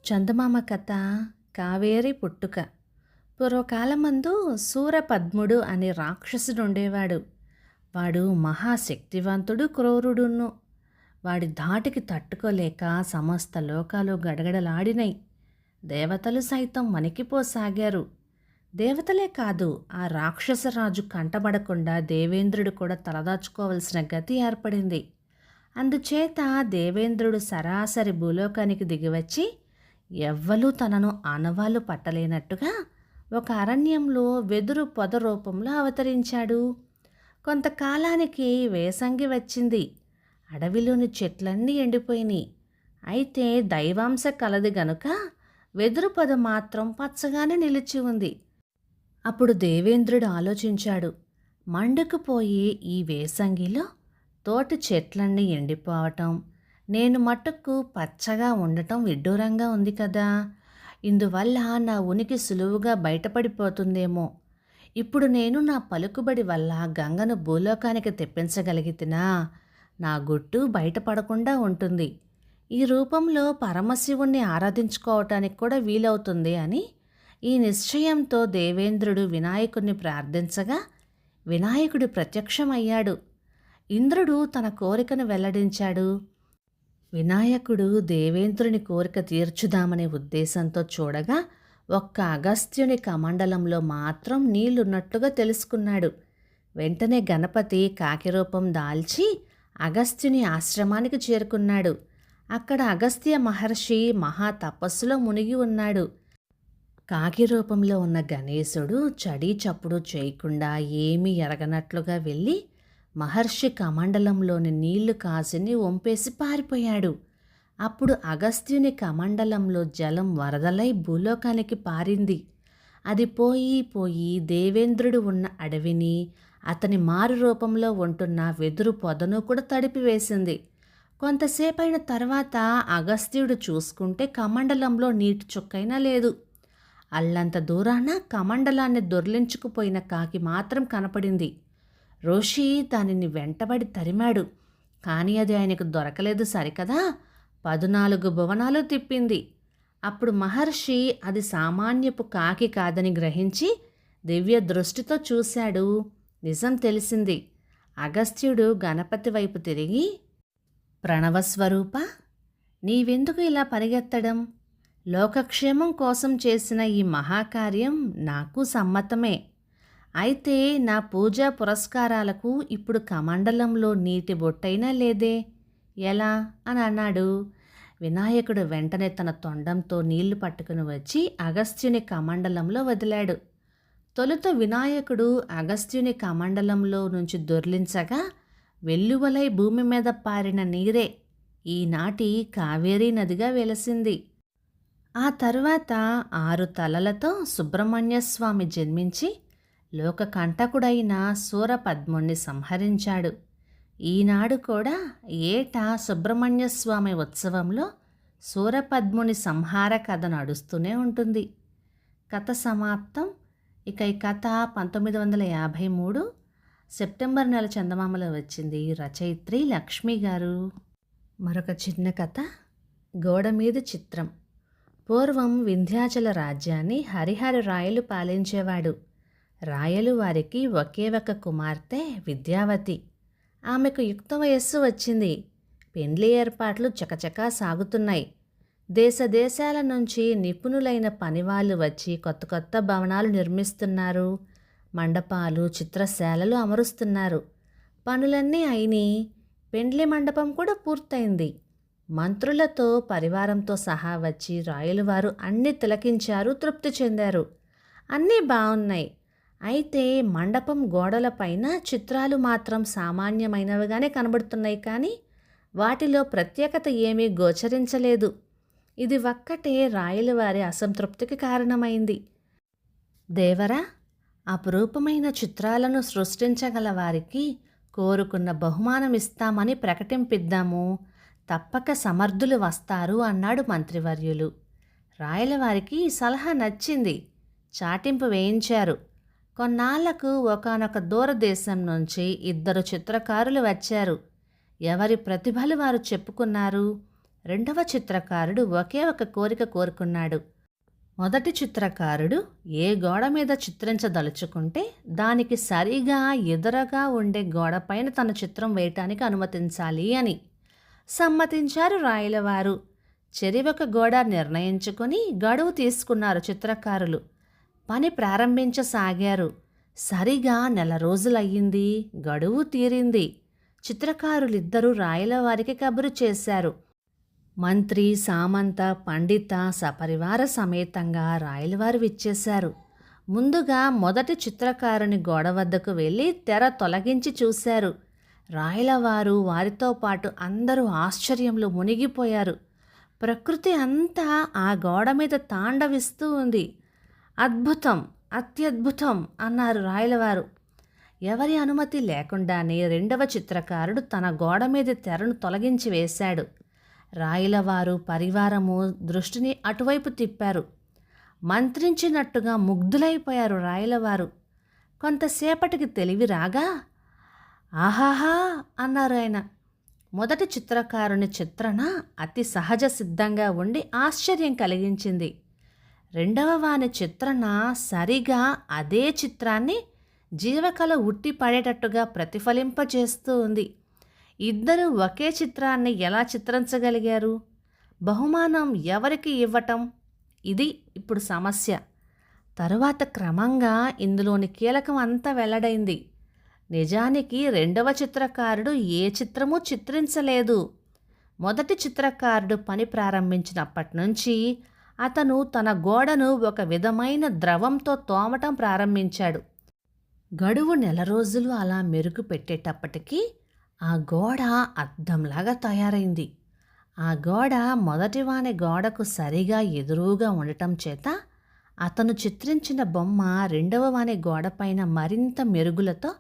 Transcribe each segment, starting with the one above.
చందమామ కథ కావేరి పుట్టుక. పూర్వకాలమందు సూరపద్ముడు అనే రాక్షసుడు ఉండేవాడు. వాడు మహాశక్తివంతుడు, క్రూరుడును. వాడి ధాటికి తట్టుకోలేక సమస్త లోకాలు గడగడలాడినాయి. దేవతలు సైతం వణికిపోసాగారు. దేవతలే కాదు, ఆ రాక్షసరాజు కంటబడకుండా దేవేంద్రుడు కూడా తలదాచుకోవలసిన గతి ఏర్పడింది. అందుచేత దేవేంద్రుడు సరాసరి భూలోకానికి దిగివచ్చి ఎవ్వరూ తనను ఆనవాళ్ళు పట్టలేనట్టుగా ఒక అరణ్యంలో వెదురు పొద రూపంలో అవతరించాడు. కొంతకాలానికి వేసంగి వచ్చింది. అడవిలోని చెట్లన్నీ ఎండిపోయినాయి. అయితే దైవాంశ కలది గనుక వెదురు పొద మాత్రం పచ్చగానే నిలిచి ఉంది. అప్పుడు దేవేంద్రుడు ఆలోచించాడు, మండుకుపోయి ఈ వేసంగిలో తోటి చెట్లన్నీ ఎండిపోవటం, నేను మట్టుకు పచ్చగా ఉండటం విడ్డూరంగా ఉంది కదా. ఇందువల్ల నా ఉనికి సులువుగా బయటపడిపోతుందేమో. ఇప్పుడు నేను నా పలుకుబడి వల్ల గంగను భూలోకానికి తెప్పించగలిగితేనా నా గుట్టు బయటపడకుండా ఉంటుంది. ఈ రూపంలో పరమశివుణ్ణి ఆరాధించుకోవటానికి కూడా వీలవుతుంది అని ఈ నిశ్చయంతో దేవేంద్రుడు వినాయకుడిని ప్రార్థించగా వినాయకుడు ప్రత్యక్షమయ్యాడు. ఇంద్రుడు తన కోరికను వెల్లడించాడు. వినాయకుడు దేవేంద్రుని కోరిక తీర్చుదామనే ఉద్దేశంతో చూడగా ఒక్క అగస్త్యుని కమండలంలో మాత్రం నీళ్లున్నట్టుగా తెలుసుకున్నాడు. వెంటనే గణపతి కాకిరూపం దాల్చి అగస్త్యుని ఆశ్రమానికి చేరుకున్నాడు. అక్కడ అగస్త్య మహర్షి మహా తపస్సులో మునిగి ఉన్నాడు. కాకి రూపంలో ఉన్న గణేశుడు చడీ చప్పుడు చేయకుండా ఏమీ ఎరగనట్లుగా వెళ్ళి మహర్షి కమండలంలోని నీళ్లు కాసిని వంపేసి పారిపోయాడు. అప్పుడు అగస్త్యుని కమండలంలో జలం వరదలై భూలోకానికి పారింది. అది పోయి పోయి దేవేంద్రుడు ఉన్న అడవిని, అతని మారు రూపంలో ఉంటున్న వెదురు పొదను కూడా తడిపివేసింది. కొంతసేపైన తర్వాత అగస్త్యుడు చూసుకుంటే కమండలంలో నీటి చుక్కైనా లేదు. అల్లంత దూరాన కమండలాన్ని దొర్లించుకుపోయిన కాకి మాత్రం కనపడింది. రోషి దానిని వెంటబడి తరిమాడు. కానీ అది ఆయనకు దొరకలేదు సరికదా. 14 భువనాలు తిప్పింది. అప్పుడు మహర్షి అది సామాన్యపు కాకి కాదని గ్రహించి దివ్య దృష్టితో చూశాడు. నిజం తెలిసింది. అగస్త్యుడు గణపతి వైపు తిరిగి, ప్రణవస్వరూప, నీవెందుకు ఇలా పరిగెత్తడం? లోకక్షేమం కోసం చేసిన ఈ మహాకార్యం నాకు సమ్మతమే. అయితే నా పూజా పురస్కారాలకు ఇప్పుడు కమండలంలో నీటి బొట్టైనా లేదే, ఎలా అని అన్నాడు. వినాయకుడు వెంటనే తన తొండంతో నీళ్లు పట్టుకుని వచ్చి అగస్త్యుని కమండలంలో వదిలాడు. తొలుత వినాయకుడు అగస్త్యుని కమండలంలో నుంచి దొర్లించగా వెల్లువలై భూమి మీద పారిన నీరే ఈనాటి కావేరీ నదిగా వెలసింది. ఆ తరువాత 6 తలలతో సుబ్రహ్మణ్యస్వామి జన్మించి లోకకంటకుడైన సూరపద్ముణ్ణి సంహరించాడు. ఈనాడు కూడా ఏటా సుబ్రహ్మణ్యస్వామి ఉత్సవంలో సూరపద్ముని సంహార కథ నడుస్తూనే ఉంటుంది. కథ సమాప్తం. ఇక ఈ కథ 1953 సెప్టెంబర్ నెల చందమామలో వచ్చింది. రచయిత్రి లక్ష్మి గారు. మరొక చిన్న కథ, గోడ మీద చిత్రం. పూర్వం వింధ్యాచల రాజ్యాన్ని హరిహర రాయలు పాలించేవాడు. రాయలు వారికి ఒకే ఒక కుమార్తె విద్యావతి. ఆమెకు యుక్త వయస్సు వచ్చింది. పెండ్లి ఏర్పాట్లు చకచకా సాగుతున్నాయి. దేశ దేశాల నుంచి నిపుణులైన పనివాళ్ళు వచ్చి కొత్త కొత్త భవనాలు నిర్మిస్తున్నారు. మండపాలు, చిత్రశాలలు అమరుస్తున్నారు. పనులన్నీ అయినాయి. పెండ్లి మండపం కూడా పూర్తయింది. మంత్రులతో పరివారంతో సహా వచ్చి రాయలవారు అన్నీ తిలకించారు, తృప్తి చెందారు. అన్నీ బాగున్నాయి. అయితే మండపం గోడలపైన చిత్రాలు మాత్రం సామాన్యమైనవిగానే కనబడుతున్నాయి. కానీ వాటిలో ప్రత్యేకత ఏమీ గోచరించలేదు. ఇది ఒక్కటే రాయలవారి అసంతృప్తికి కారణమైంది. దేవరా, అపురూపమైన చిత్రాలను సృష్టించగల వారికి కోరుకున్న బహుమానం ఇస్తామని ప్రకటింపిద్దాము. తప్పక సమర్థులు వస్తారు అన్నాడు మంత్రివర్యులు. రాయలవారికి ఈ సలహా నచ్చింది. చాటింపు వేయించారు. కొన్నాళ్లకు ఒకానొక దూరదేశం నుంచి 2 చిత్రకారులు వచ్చారు. ఎవరి ప్రతిభలు వారు చెప్పుకున్నారు. రెండవ చిత్రకారుడు ఒకే ఒక కోరిక కోరుకున్నాడు. మొదటి చిత్రకారుడు ఏ గోడ మీద చిత్రించదలుచుకుంటే దానికి సరిగా ఎదురుగా ఉండే గోడపైన తన చిత్రం వేయటానికి అనుమతించాలి అని. సమ్మతించారు రాయలవారు. చెరివొక గోడ నిర్ణయించుకొని గడువు తీసుకున్నారు చిత్రకారులు. పని ప్రారంభించసాగారు. సరిగా నెల రోజులయ్యింది. గడువు తీరింది. చిత్రకారులిద్దరూ రాయలవారికి కబురు చేశారు. మంత్రి, సామంత, పండిత సపరివార సమేతంగా రాయలవారు విచ్చేశారు. ముందుగా మొదటి చిత్రకారుని గోడ వద్దకు వెళ్ళి తెర తొలగించి చూశారు. రాయలవారు వారితో పాటు అందరూ ఆశ్చర్యంలో మునిగిపోయారు. ప్రకృతి అంతా ఆ గోడ మీద తాండవిస్తూ ఉంది. అద్భుతం, అత్యద్భుతం అన్నారు రాయలవారు. ఎవరి అనుమతి లేకుండానే రెండవ చిత్రకారుడు తన గోడ మీద తెరను తొలగించి వేశాడు. రాయలవారు పరివారము దృష్టిని అటువైపు తిప్పారు. మంత్రించినట్టుగా ముగ్ధులైపోయారు రాయలవారు. కొంతసేపటికి తెలివి రాగా ఆహాహా అన్నారు ఆయన. మొదటి చిత్రకారుని చిత్రణ అతి సహజ సిద్ధంగా ఉండి ఆశ్చర్యం కలిగించింది. రెండవ వాని చిత్రణ సరిగా అదే చిత్రాన్ని జీవకళ ఉట్టి పడేటట్టుగా ప్రతిఫలింపజేస్తూ ఉంది. ఇద్దరూ ఒకే చిత్రాన్ని ఎలా చిత్రించగలిగారు? బహుమానం ఎవరికి ఇవ్వటం? ఇది ఇప్పుడు సమస్య. తరువాత క్రమంగా ఇందులోని కీలకం అంతా వెల్లడైంది. నిజానికి రెండవ చిత్రకారుడు ఏ చిత్రమూ చిత్రించలేదు. మొదటి చిత్రకారుడు పని ప్రారంభించినప్పటి నుంచి అతను తన గోడను ఒక విధమైన ద్రవంతో తోమటం ప్రారంభించాడు. గడువు నెల రోజులు అలా మెరుగు పెట్టేటప్పటికీ ఆ గోడ అద్దంలాగా తయారైంది. ఆ గోడ మొదటివాని గోడకు సరిగా ఎదురుగా ఉండటం చేత అతను చిత్రించిన బొమ్మ రెండవ వాని గోడపైన మరింత మెరుగులతో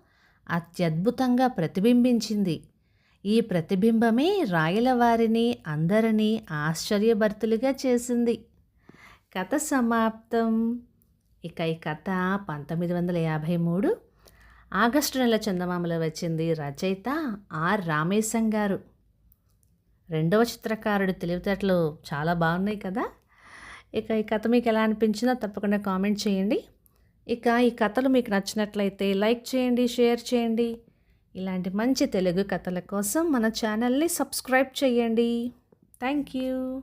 అత్యద్భుతంగా ప్రతిబింబించింది. ఈ ప్రతిబింబమే రాయలవారిని అందరినీ ఆశ్చర్యభరితులుగా చేసింది. కథ సమాప్తం. ఇక ఈ కథ 1953 ఆగస్టు నెల చందమామలో వచ్చింది. రచయిత ఆర్ రామేశం గారు. రెండవ చిత్రకారుడు తెలివితేటలు చాలా బాగున్నాయి కదా. ఇక ఈ కథ మీకు ఎలా అనిపించిందో తప్పకుండా కామెంట్ చేయండి. ఇక ఈ కథలు మీకు నచ్చినట్లయితే లైక్ చేయండి, షేర్ చేయండి. ఇలాంటి మంచి తెలుగు కథల కోసం మన ఛానల్ని సబ్స్క్రైబ్ చేయండి. Thank you.